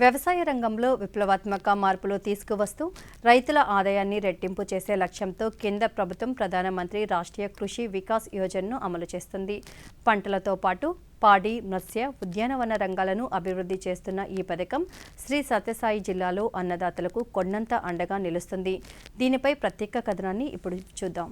వ్యవసాయ రంగంలో విప్లవాత్మక మార్పులు తీసుకువస్తూ రైతుల ఆదాయాన్ని రెట్టింపు చేసే లక్ష్యంతో కేంద్ర ప్రభుత్వం ప్రధానమంత్రి రాష్ట్రీయ కృషి వికాస్ యోజనను అమలు చేస్తుంది. పంటలతో పాటు పాడి, మత్స్య, ఉద్యానవన రంగాలను అభివృద్ధి చేస్తున్న ఈ పథకం శ్రీ సత్యసాయి జిల్లాలో అన్నదాతలకు కొండంత అండగా నిలుస్తుంది. దీనిపై ప్రత్యేక కథనాన్ని ఇప్పుడు చూద్దాం.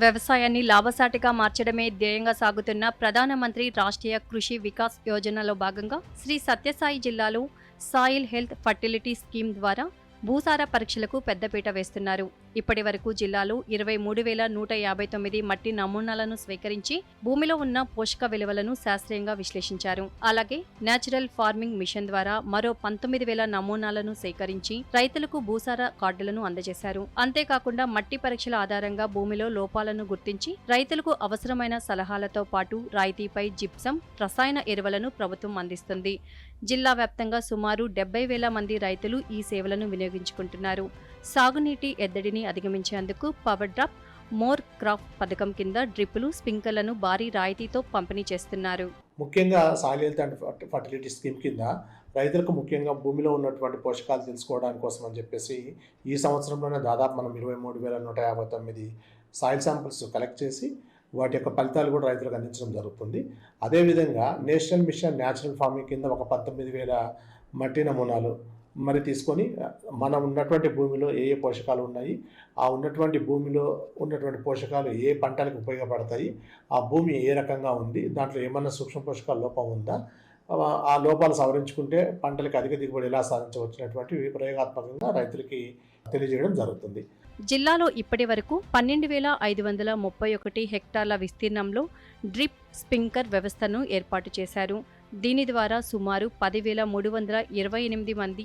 వ్యవసాయాన్ని లాభసాటిగా మార్చడమే ధ్యేయంగా సాగుతున్న ప్రధానమంత్రి రాష్ట్రీయ కృషి వికాస్ యోజనలో భాగంగా శ్రీ సత్యసాయి జిల్లాలో సాయిల్ హెల్త్ ఫర్టిలిటీ స్కీమ్ ద్వారా భూసార పరీక్షలకు పెద్దపీట వేస్తున్నారు. ఇప్పటి వరకు జిల్లాలో 23,159 మట్టి నమూనాలను స్వీకరించి భూమిలో ఉన్న పోషక విలువలను శాస్త్రీయంగా విశ్లేషించారు. అలాగే నేచురల్ ఫార్మింగ్ మిషన్ ద్వారా మరో 19,000 నమూనాలను సేకరించి రైతులకు భూసార కార్డులను అందజేశారు. అంతేకాకుండా మట్టి పరీక్షల ఆధారంగా భూమిలో లోపాలను గుర్తించి రైతులకు అవసరమైన సలహాలతో పాటు రాయితీపై జిప్సం, రసాయన ఎరువులను ప్రభుత్వం అందిస్తుంది. జిల్లా వ్యాప్తంగా సుమారు 70,000 మంది రైతులు ఈ సేవలను వినియోగించుకుంటున్నారు. సాగునీటి ఎద్దడిని అధిగమించేందుకు పవర్ డ్రాప్, మోర్ క్రాప్ పథకం కింద డ్రిప్పులు, స్ప్రింక్లర్లను భారీ రాయితీతో పంపిణీ చేస్తున్నారు. ముఖ్యంగా soil health and fertility scheme కింద రైతులకు ముఖ్యంగా భూమిలో ఉన్నటువంటి పోషకాలు తెలుసుకోవడానికి కోసం అని చెప్పేసి ఈ సంవత్సరంలోనే దాదాపు మనం 23,159 సాయిల్ శాంపిల్స్ కలెక్ట్ చేసి వాటి యొక్క ఫలితాలు కూడా రైతులకు అందించడం జరుగుతుంది. అదేవిధంగా నేషనల్ మిషన్ న్యాచురల్ ఫార్మింగ్ కింద ఒక 19,000 మట్టి నమూనాలు మరి తీసుకొని మనం ఉన్నటువంటి భూమిలో ఏ ఏ పోషకాలు ఉన్నాయి, ఆ ఉన్నటువంటి భూమిలో ఉన్నటువంటి పోషకాలు ఏ పంటలకు ఉపయోగపడతాయి, ఆ భూమి ఏ రకంగా ఉంది, దాంట్లో ఏమన్నా సూక్ష్మ పోషకాల లోపం ఉందా, ఆ లోపాలు సవరించుకుంటే పంటలకు అధిక దిగుబడి ఎలా సాధించవచ్చినటువంటి ప్రయోగాత్మకంగా రైతులకి తెలియజేయడం జరుగుతుంది. జిల్లాలో ఇప్పటి వరకు 12,531 హెక్టార్ల విస్తీర్ణంలో డ్రిప్, స్ప్రింక్లర్ వ్యవస్థను ఏర్పాటు చేశారు. దీని ద్వారా సుమారు 10,328 మంది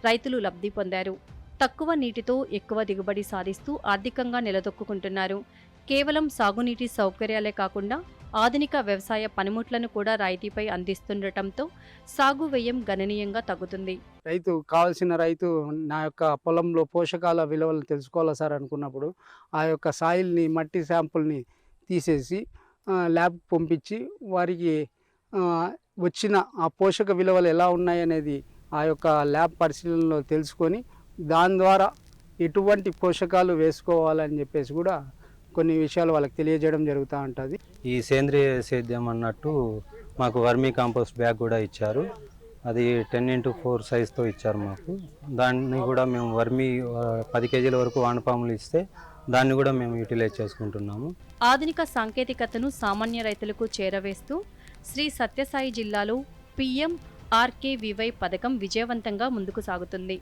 రైతులు లబ్ధి పొందారు. తక్కువ నీటితో ఎక్కువ దిగుబడి సాధిస్తూ ఆర్థికంగా నిలదొక్కుంటున్నారు. కేవలం సాగునీటి సౌకర్యాలే కాకుండా ఆధునిక వ్యవసాయ పనిముట్లను కూడా రాయితీపై అందిస్తుండటంతో సాగు వ్యయం గణనీయంగా తగ్గుతుంది. రైతు నా యొక్క పొలంలో పోషకాల విలువలను తెలుసుకోవాలి సార్ అనుకున్నప్పుడు ఆ యొక్క సాయిల్ని, మట్టి శాంపుల్ని తీసేసి ల్యాబ్ పంపించి వారికి వచ్చిన ఆ పోషక విలువలు ఎలా ఉన్నాయనేది ఆ యొక్క ల్యాబ్ పరిశీలనలో తెలుసుకొని దాని ద్వారా ఎటువంటి పోషకాలు వేసుకోవాలని చెప్పేసి కూడా కొన్ని విషయాలు వాళ్ళకి తెలియజేయడం జరుగుతూ ఉంటుంది. ఈ సేంద్రియ సేద్యం అన్నట్టు మాకు వర్మీ కాంపోస్ట్ బ్యాగ్ కూడా ఇచ్చారు. అది 10x4 సైజుతో ఇచ్చారు మాకు. దాన్ని కూడా మేము 10 కేజీల వరకు వానపాములు ఇస్తే దాన్ని కూడా మేము యూటిలైజ్ చేసుకుంటున్నాము. ఆధునిక సాంకేతికతను సామాన్య రైతులకు చేరవేస్తూ శ్రీ సత్యసాయి జిల్లాలో PMRKVY పథకం విజయవంతంగా ముందుకు సాగుతుంది.